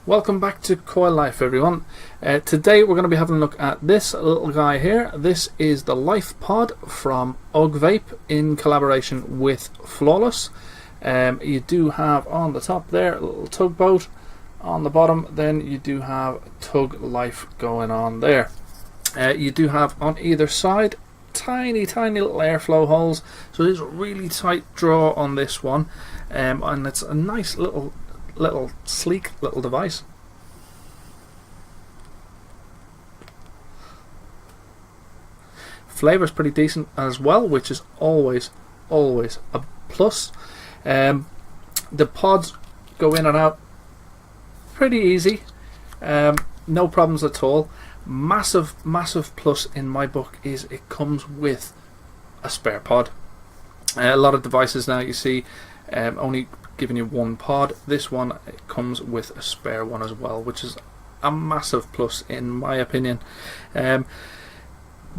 Welcome back to Coil Life, everyone. Today we're going to be having a look at this little guy here. This is the Life Pod from Augvape in collaboration with Flawless. You do have on the top there a little tugboat. On the bottom then you do have tug life going on there. You do have on either side tiny little airflow holes, so there's a really tight draw on this one, and it's a nice little sleek little device. Flavor's pretty decent as well, which is always a plus. The pods go in and out pretty easy, no problems at all. Massive plus in my book is it comes with a spare pod. A lot of devices now you see only giving you one pod. This one comes with a spare one as well, which is a massive plus in my opinion.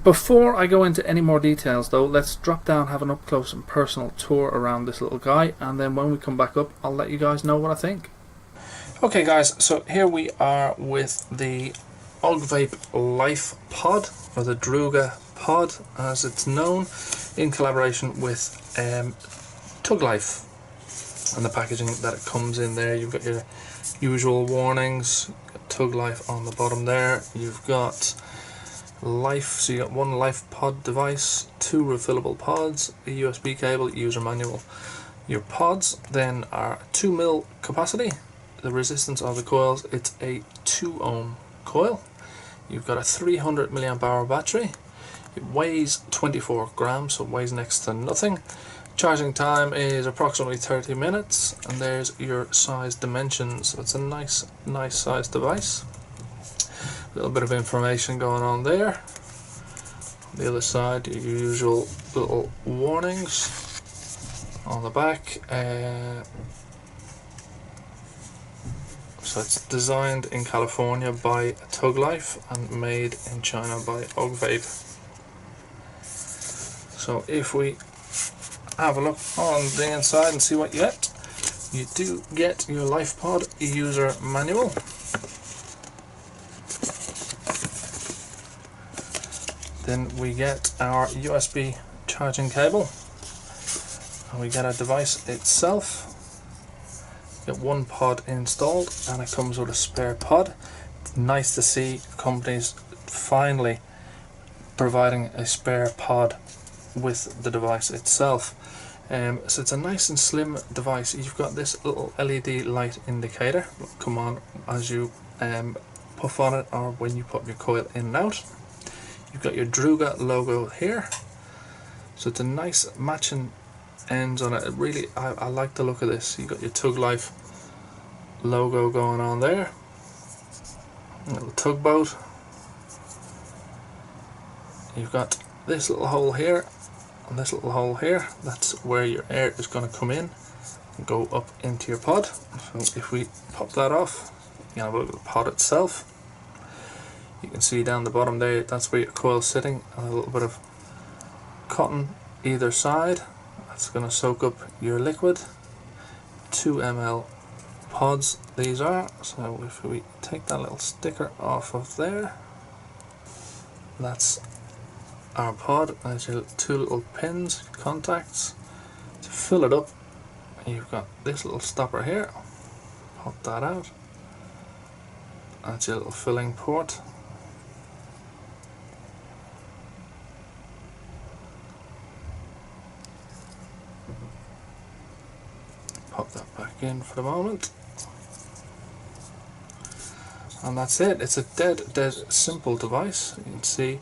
Before I go into any more details though, let's drop down, have an up close and personal tour around this little guy, and then when we come back up I'll let you guys know what I think. Okay guys, so here we are with the Augvape Lyfe Pod, or the Druga Pod as it's known, in collaboration with Tug Life. And the packaging that it comes in there, you've got your usual warnings, Tug Life on the bottom there, you've got Life, so you got one Life Pod device, two refillable pods, a USB cable, user manual. Your pods then are 2mm capacity. The resistance of the coils, it's a 2 ohm coil. You've got a 300 milliamp hour battery. It weighs 24 grams, so it weighs next to nothing. Charging time is approximately 30 minutes, and there's your size dimensions. So it's a nice size device. A little bit of information going on there. On the other side, your usual little warnings on the back. So it's designed in California by Tug Life and made in China by Augvape. So if we have a look on the inside and see what you get, you do get your Life Pod user manual. Then we get our USB charging cable, and we get our device itself. Get one pod installed, and it comes with a spare pod. It's nice to see companies finally providing a spare pod with the device itself. So it's a nice and slim device. You've got this little LED light indicator will come on as you puff on it or when you put your coil in and out. You've got your Druga logo here, so it's a nice matching ends on it. Really, I like the look of this. You've got your Tug Life logo going on there, a little tugboat. You've got this little hole here and this little hole here. That's where your air is going to come in and go up into your pod. So if we pop that off, you can have a look at the pod itself. You can see down the bottom there, that's where your coil's sitting, and a little bit of cotton either side. That's going to soak up your liquid. 2 ml pods these are. So if we take that little sticker off of there, that's our pod. There's your two little pins, contacts. To fill it up, you've got this little stopper here. Pop that out. That's your little filling port. Pop that back in for the moment, and that's it. It's a dead simple device. You can see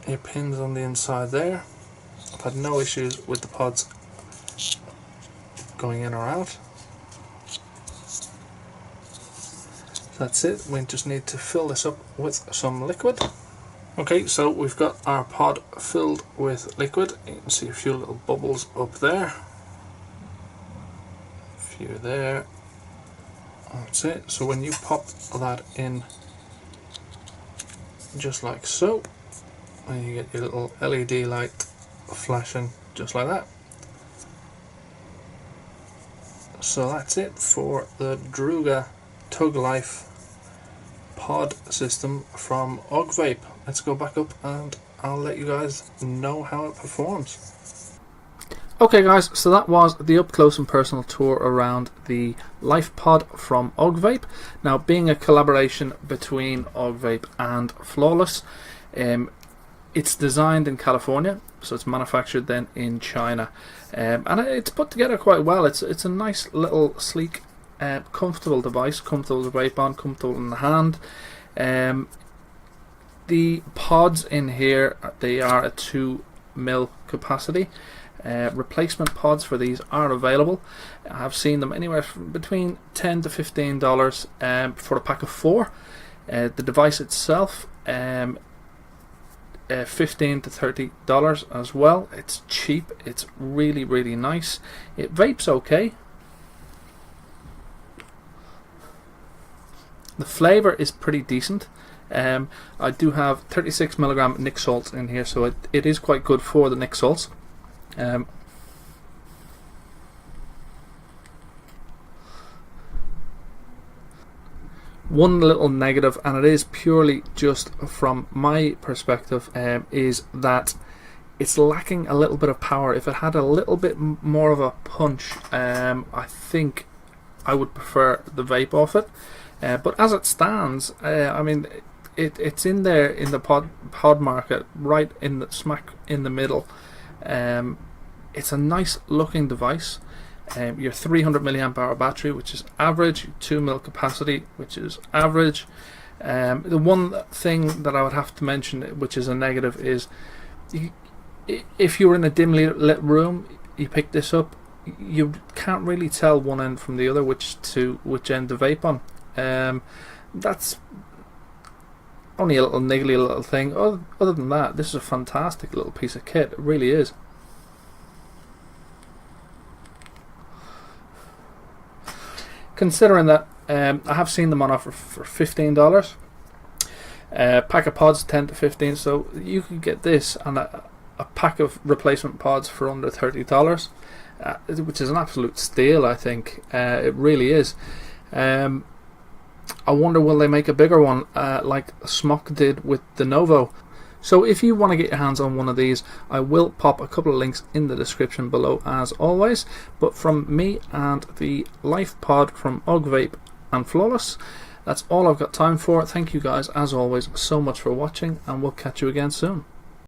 your pins on the inside there. I've had no issues with the pods going in or out. That's it. We just need to fill this up with some liquid. Okay, so we've got our pod filled with liquid. You can see a few little bubbles up there. A few there. That's it. So when you pop that in, just like so, and you get your little LED light flashing just like that. so that's it for the Druga Tug Life Pod System from Augvape. Let's go back up and I'll let you guys know how it performs. Okay guys, so that was the up close and personal tour around the Life Pod from Augvape. Now, being a collaboration between Augvape and Flawless, it's designed in California, so it's manufactured then in China, and it's put together quite well. It's a nice little sleek, comfortable device, comfortable to vape on, comfortable in the hand. The pods in here, they are a 2 mil capacity. Replacement pods for these are available. I've seen them anywhere from between $10 to $15 for a pack of 4. The device itself, $15 to $30 as well. It's cheap, it's really, really nice. It vapes okay. The flavour is pretty decent. I do have 36mg nic salts in here, so it is quite good for the nic salts. One little negative, and it is purely just from my perspective, is that it's lacking a little bit of power. If it had a little bit more of a punch, I think I would prefer the vape off it. But as it stands, I mean, it's in there in the pod market, right in the smack in the middle. It's a nice looking device. Your 300 milliamp hour battery, which is average, 2 mil capacity, which is average. The one thing that I would have to mention, which is a negative, is if you're in a dimly lit room, you pick this up, you can't really tell one end from the other which end to vape on. That's only a little niggly little thing. Other than that, this is a fantastic little piece of kit. It really is. Considering that I have seen them on offer for $15, pack of pods 10 to 15, so you can get this and a pack of replacement pods for under $30, which is an absolute steal. I think it really is. I wonder, will they make a bigger one like Smok did with the Novo? So if you want to get your hands on one of these, I will pop a couple of links in the description below as always. But from me and the Life Pod from Augvape and Flawless, that's all I've got time for. Thank you guys as always so much for watching, and we'll catch you again soon.